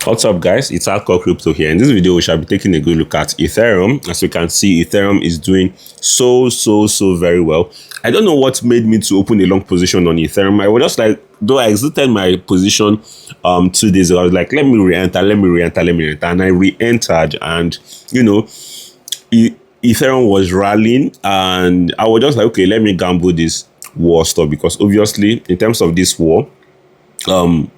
What's up, guys? It's Alco Crypto here. In this video, we shall be taking a good look at Ethereum. As you can see, Ethereum is doing so very well. I don't know what made me to open a long position on Ethereum. I was just like, though I exited my position 2 days ago, I was like, let me re-enter, and I re-entered, and Ethereum was rallying, and I was just like, okay, let me gamble this war stuff, because obviously, in terms of this war,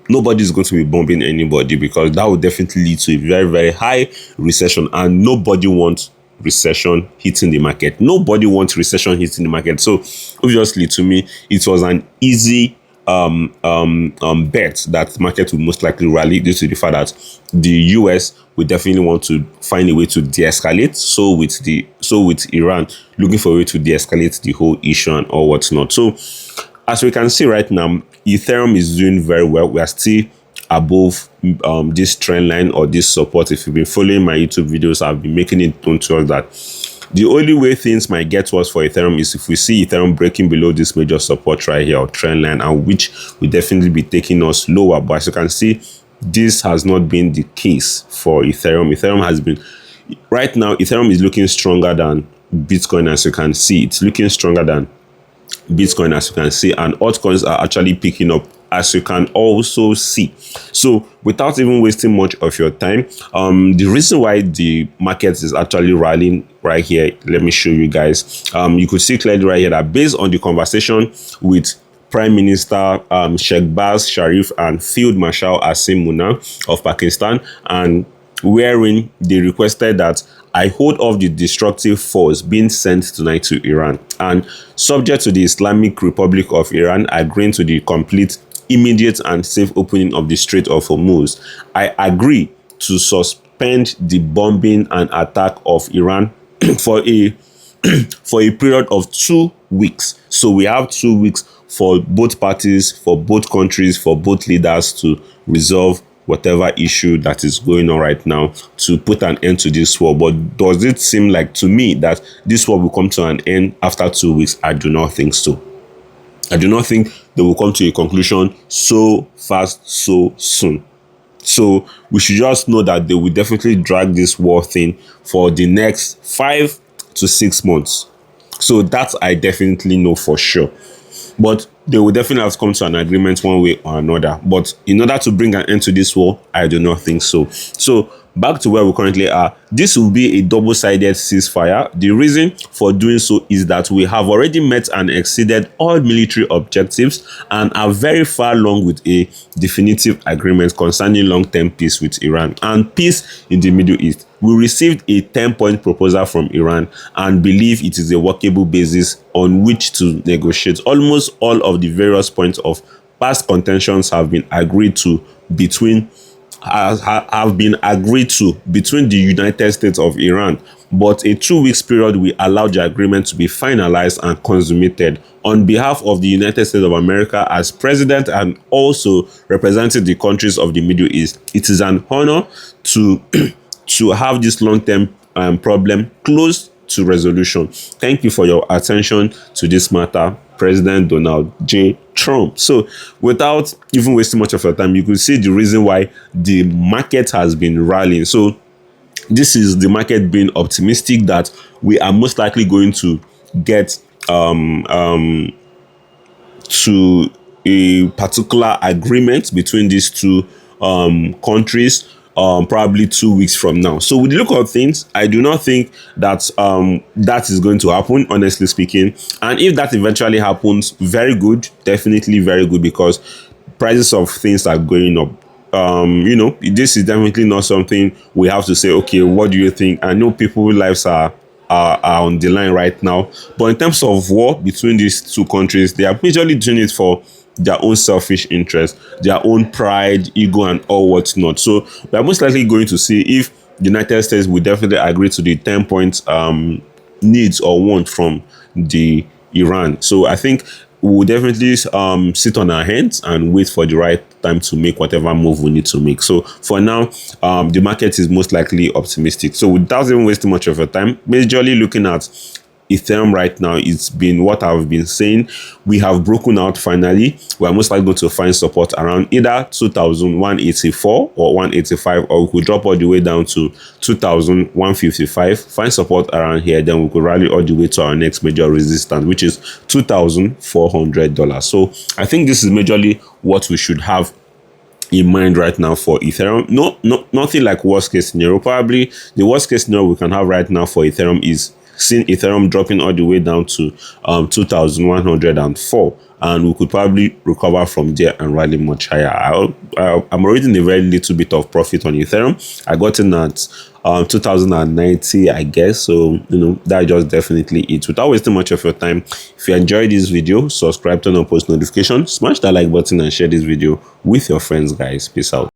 nobody's going to be bombing anybody, because that would definitely lead to a very high recession, and nobody wants recession hitting the market. Nobody wants recession hitting the market. So obviously, to me, it was an easy bet that the market will most likely rally due to the fact that the US will definitely want to find a way to de-escalate. So with Iran looking for a way to de-escalate the whole issue and all whatnot. So as we can see right now, Ethereum is doing very well. We are still above this trend line or this support. If you've been following my YouTube videos, I've been making it known to us that the only way things might get worse for Ethereum is if we see Ethereum breaking below this major support right here, or trend line, and which will definitely be taking us lower. But as you can see, this has not been the case for Ethereum. Ethereum has been, right now, Ethereum is looking stronger than Bitcoin. As you can see, it's looking stronger than Bitcoin, as you can see, and altcoins are actually picking up, as you can also see. So without even wasting much of your time, the reason why the market is actually rallying right here, let me show you guys. You could see clearly right here that based on the conversation with Prime Minister Shehbaz Sharif and Field Marshal Asim Munna of Pakistan, and wherein they requested that I hold off the destructive force being sent tonight to Iran, and subject to the Islamic Republic of Iran agreeing to the complete, immediate and safe opening of the Strait of Hormuz, I agree to suspend the bombing and attack of Iran for a period of 2 weeks. So we have 2 weeks for both parties, for both countries, for both leaders to resolve whatever issue that is going on right now, to put an end to this war. But does it seem like to me that this war will come to an end after 2 weeks? I do not think so. I do not think they will come to a conclusion so fast, so soon. So we should just know that they will definitely drag this war thing for the next 5 to 6 months. So that I definitely know for sure. But they will definitely have to come to an agreement one way or another. But in order to bring an end to this war, I do not think so. So back to where we currently are. This will be a double-sided ceasefire. The reason for doing so is that we have already met and exceeded all military objectives and are very far along with a definitive agreement concerning long-term peace with Iran and peace in the Middle East. We received a 10-point proposal from Iran and believe it is a workable basis on which to negotiate. Almost all of the various points of past contentions have been agreed to between the United States of Iran, but a 2 weeks period will allow the agreement to be finalized and consummated. On behalf of the United States of America as president and also representing the countries of the Middle East, it is an honor to to have this long-term problem close to resolution. Thank you for your attention to this matter, President Donald J. Trump. So without even wasting much of your time, you could see the reason why the market has been rallying. So this is the market being optimistic that we are most likely going to get to a particular agreement between these two countries, probably 2 weeks from now. So with the look of things, I do not think that that is going to happen, honestly speaking. And if that eventually happens, very good, definitely very good, because prices of things are going up. This is definitely not something we have to say, okay, what do you think? I know people's lives are on the line right now, but in terms of war between these two countries, they are majorly doing it for their own selfish interest, their own pride, ego, and all whatnot. So we are most likely going to see if the United States will definitely agree to the 10 points needs or want from the Iran. So I think we will definitely sit on our hands and wait for the right time to make whatever move we need to make. So for now, the market is most likely optimistic. So without even wasting much of your time, majorly looking at Ethereum right now, it's been what I've been saying. We have broken out finally. We are most likely going to find support around either 2,184 or 185, or we could drop all the way down to 2,155, find support around here, then we could rally all the way to our next major resistance, which is $2,400. So I think this is majorly what we should have in mind right now for Ethereum. Nothing like worst case scenario. Probably the worst case scenario we can have right now for Ethereum is seeing Ethereum dropping all the way down to 2,104, and we could probably recover from there and rally much higher. I'm already in a very little bit of profit on Ethereum. I got in at 2090, I guess. So that just definitely it. Without wasting much of your time, if you enjoyed this video, subscribe, turn on post notifications, smash that like button, and share this video with your friends, guys. Peace out.